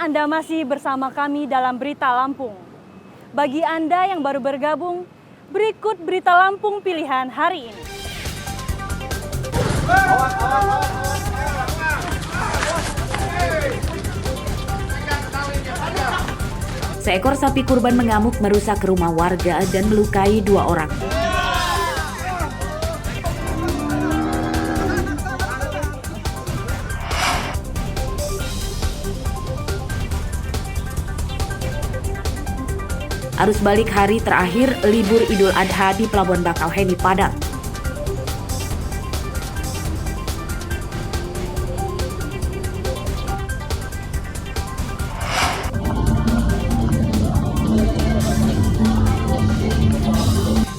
Anda masih bersama kami dalam Berita Lampung. Bagi Anda yang baru bergabung, berikut Berita Lampung pilihan hari ini. Seekor sapi kurban mengamuk merusak rumah warga dan melukai 2 orang. Arus balik hari terakhir libur Idul Adha di Pelabuhan Bakauheni padat.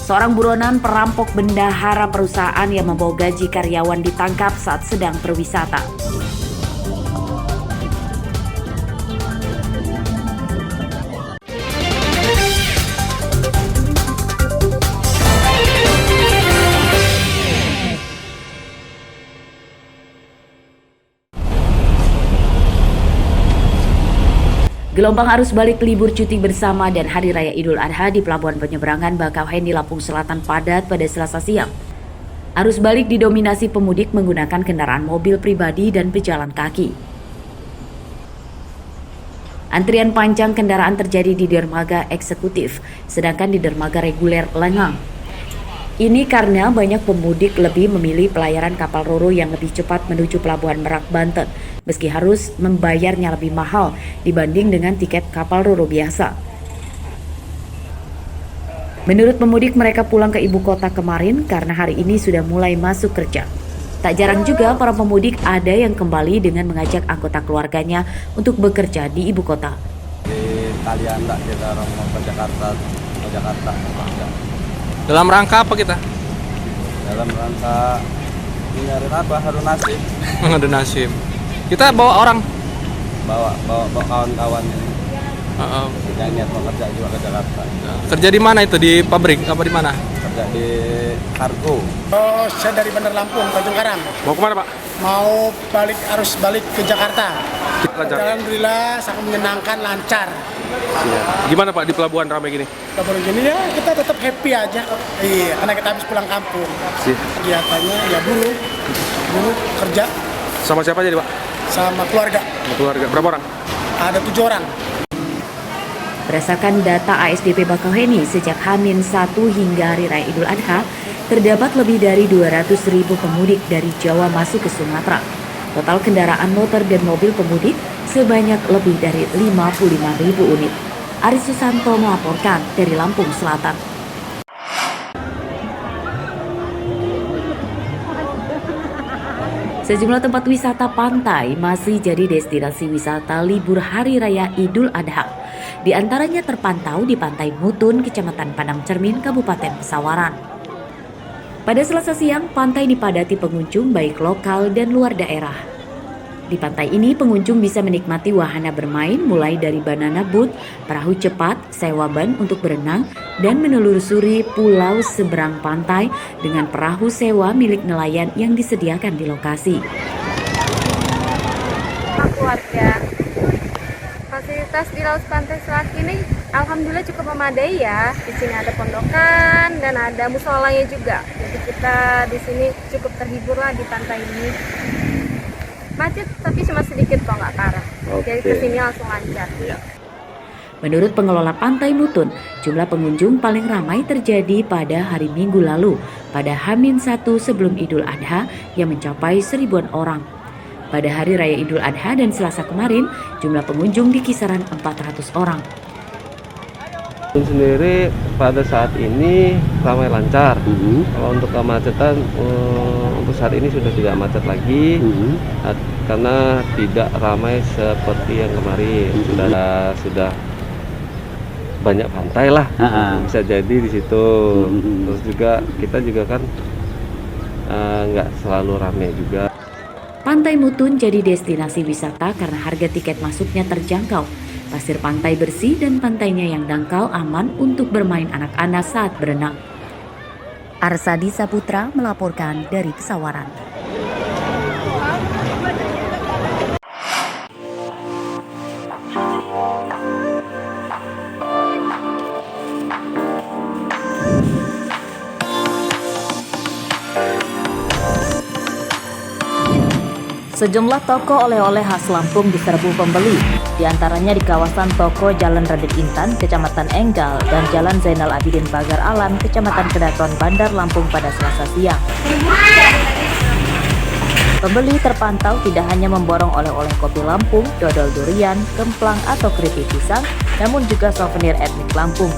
Seorang buronan perampok bendahara perusahaan yang membawa gaji karyawan ditangkap saat sedang berwisata. Gelombang arus balik libur cuti bersama dan Hari Raya Idul Adha di Pelabuhan Penyeberangan Bakauheni, Lampung Selatan padat pada Selasa siang. Arus balik didominasi pemudik menggunakan kendaraan mobil pribadi dan pejalan kaki. Antrian panjang kendaraan terjadi di dermaga eksekutif, sedangkan di dermaga reguler lengang. Ini karena banyak pemudik lebih memilih pelayaran kapal ro-ro yang lebih cepat menuju Pelabuhan Merak, Banten, meski harus membayarnya lebih mahal dibanding dengan tiket kapal ro-ro biasa. Menurut pemudik, mereka pulang ke ibu kota kemarin karena hari ini sudah mulai masuk kerja. Tak jarang juga para pemudik ada yang kembali dengan mengajak anggota keluarganya untuk bekerja di ibu kota. Di Kalianda kita mau ke Jakarta. Dalam rangka apa kita? Dalam rangka nyari apa? Harun nasib. Ada nasib. Kita bawa orang. Bawa kawan-kawan ini. Yang niat mau kerja juga ke Jakarta. Kerja di mana itu? Di pabrik apa di mana? Kerja di kargo. Oh, saya dari Bandar Lampung, Tanjung Karang. Mau kemana, Pak? Mau arus balik ke Jakarta. Lancar. Alhamdulillah sangat menyenangkan, lancar. Gimana, Pak, di pelabuhan ramai gini? Kabar gini ya, kita tetap happy aja. Iya, karena kita habis pulang kampung. Kegiatannya ya buruh kerja. Sama siapa aja, Pak? Sama keluarga. Keluarga. Berapa orang? Ada 7 orang. Berdasarkan data ASDP Bakauheni, sejak H-1 hingga Hari Raya Idul Adha, terdapat lebih dari 200.000 pemudik dari Jawa masuk ke Sumatera. Total kendaraan motor dan mobil pemudik sebanyak lebih dari 55.000 unit. Aris Susanto melaporkan dari Lampung Selatan. Sejumlah tempat wisata pantai masih jadi destinasi wisata libur Hari Raya Idul Adha. Di antaranya terpantau di Pantai Mutun, Kecamatan Padang Cermin, Kabupaten Pesawaran. Pada Selasa siang, pantai dipadati pengunjung baik lokal dan luar daerah. Di pantai ini, pengunjung bisa menikmati wahana bermain mulai dari banana boat, perahu cepat, sewa ban untuk berenang, dan menelusuri pulau seberang pantai dengan perahu sewa milik nelayan yang disediakan di lokasi. Keluarga, fasilitas di Laut Pantai Selatan ini alhamdulillah cukup memadai ya. Di sini ada pondokan dan ada musholanya juga. Jadi kita di sini cukup terhibur lah di pantai ini. Macet tapi cuma sedikit kok, nggak parah. Jadi kesini langsung lancar. Ya. Menurut pengelola Pantai Mutun, jumlah pengunjung paling ramai terjadi pada hari Minggu lalu, pada H-1 sebelum Idul Adha yang mencapai 1.000-an orang. Pada Hari Raya Idul Adha dan Selasa kemarin, jumlah pengunjung di kisaran 400 orang. Sendiri pada saat ini ramai lancar. Kalau untuk kemacetan untuk saat ini sudah tidak macet lagi karena tidak ramai seperti yang kemarin. Sudah banyak pantai lah, bisa jadi di situ. Terus juga kita juga kan nggak selalu ramai juga. Pantai Mutun jadi destinasi wisata karena harga tiket masuknya terjangkau. Pasir pantai bersih dan pantainya yang dangkal aman untuk bermain anak-anak saat berenang. Arsadi Saputra melaporkan dari Pesawaran. Sejumlah toko oleh-oleh khas Lampung diserbu pembeli, di antaranya di kawasan toko Jalan Raden Intan, Kecamatan Enggal, dan Jalan Zainal Abidin Pagar Alam, Kecamatan Kedaton, Bandar Lampung pada Selasa siang. Pembeli terpantau tidak hanya memborong oleh-oleh kopi Lampung, dodol durian, kemplang atau keripik pisang, namun juga souvenir etnik Lampung.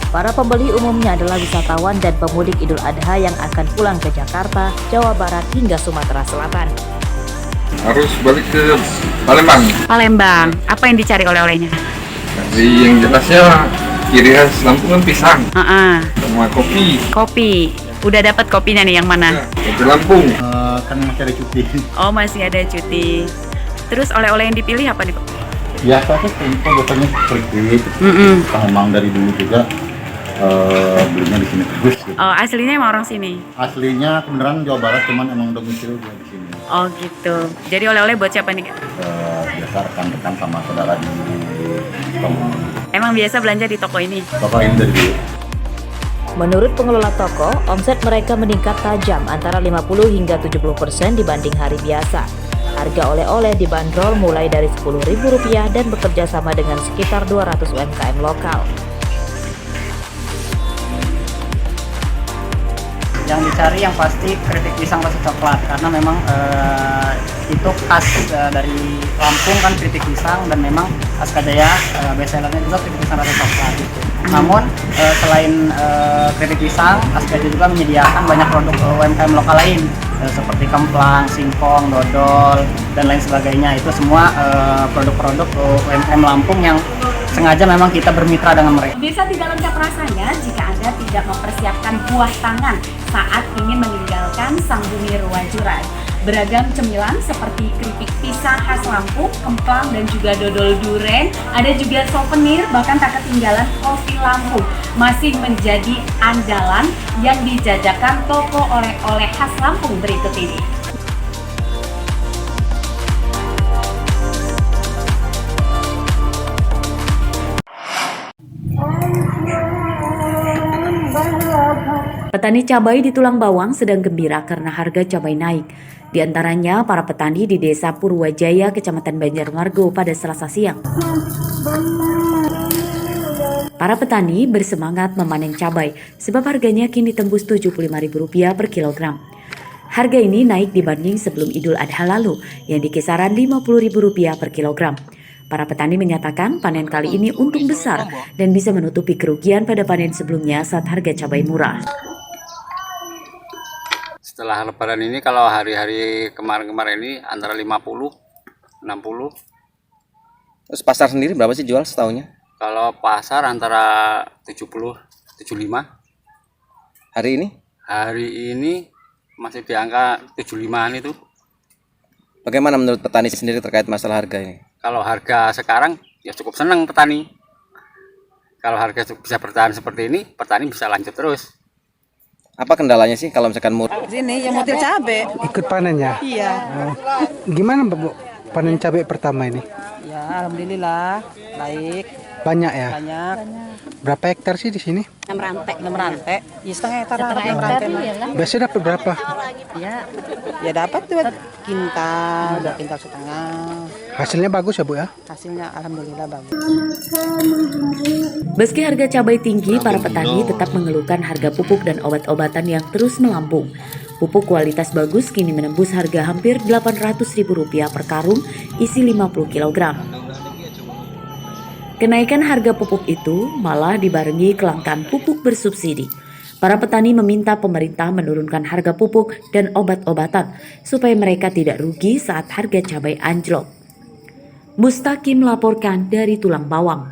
Para pembeli umumnya adalah wisatawan dan pemudik Idul Adha yang akan pulang ke Jakarta, Jawa Barat hingga Sumatera Selatan. Harus balik ke Palembang. Palembang, apa yang dicari oleh-olehnya? Jadi yang jelasnya ciri khas Lampung kan pisang sama kopi. Kopi, udah dapat kopinya nih yang mana? Kopi Lampung. Kan masih ada cuti. Oh, masih ada cuti. Terus oleh-oleh yang dipilih apa nih, Pak? Biasa sih, info biasanya keripik. Memang dari dulu juga belinya di sini terus. Gitu. Oh, aslinya emang orang sini? Aslinya kebenaran Jawa Barat, cuman emang domisili juga di sini. Oh gitu. Jadi oleh-oleh buat siapa nih, Kak? Biasa rekan-rekan sama saudara di kampung. Emang biasa belanja di toko ini? Toko ini dari dulu. Menurut pengelola toko, omset mereka meningkat tajam antara 50 hingga 70% dibanding hari biasa. Harga oleh-oleh dibanderol mulai dari Rp10.000 dan bekerja sama dengan sekitar 200 UMKM lokal. Yang dicari yang pasti keripik pisang rasa coklat, karena memang itu khas dari Lampung kan keripik pisang, dan memang Askadaya bestsellernya juga keripik pisang rasa coklat gitu. Namun selain keripik pisang, Askadaya juga menyediakan banyak produk UMKM lokal lain seperti kemplang, singkong, dodol, dan lain sebagainya. Itu semua produk-produk UMKM Lampung yang sengaja memang kita bermitra dengan mereka. Bisa tidak lengkap rasanya jika Anda tidak mempersiapkan buah tangan saat ingin meninggalkan sang bumi Ruwajurai. Beragam cemilan seperti keripik pisang khas Lampung, kemplang, dan juga dodol duren. Ada juga souvenir, bahkan tak ketinggalan kopi Lampung. Masih menjadi andalan yang dijajakan toko oleh-oleh khas Lampung berikut ini. Petani cabai di Tulang Bawang sedang gembira karena harga cabai naik. Di antaranya para petani di Desa Purwajaya, Kecamatan Banjarmargo pada Selasa siang. Para petani bersemangat memanen cabai sebab harganya kini tembus Rp75.000 per kilogram. Harga ini naik dibanding sebelum Idul Adha lalu yang di kisaran Rp50.000 per kilogram. Para petani menyatakan panen kali ini untung besar dan bisa menutupi kerugian pada panen sebelumnya saat harga cabai murah. Setelah lebaran ini kalau hari-hari kemarin-kemarin ini antara 50, 60. Terus pasar sendiri berapa sih jual setahunnya? Kalau pasar antara 70, 75. Hari ini? Hari ini masih di angka 75-an itu. Bagaimana menurut petani sendiri terkait masalah harga ini? Kalau harga sekarang ya cukup senang petani. Kalau harga bisa bertahan seperti ini, petani bisa lanjut terus. Apa kendalanya sih kalau misalkan murah? Sini yang motif cabai. Ikut panen ya? Iya. Gimana Bu panen cabai pertama ini? Ya alhamdulillah baik. Banyak ya? Banyak. Berapa hektar sih di sini? 6 rantai. 6 rantai. Ya setengah hektar. Biasanya dapat berapa? Ya dapat 2 kintal, 2 kintal setengah. Hasilnya bagus ya Bu ya? Hasilnya alhamdulillah bagus. Meski harga cabai tinggi, para petani tetap mengeluhkan harga pupuk dan obat-obatan yang terus melambung. Pupuk kualitas bagus kini menembus harga hampir Rp800.000 per karung isi 50 kg. Kenaikan harga pupuk itu malah dibarengi kelangkaan pupuk bersubsidi. Para petani meminta pemerintah menurunkan harga pupuk dan obat-obatan supaya mereka tidak rugi saat harga cabai anjlok. Mustaqim melaporkan dari Tulang Bawang.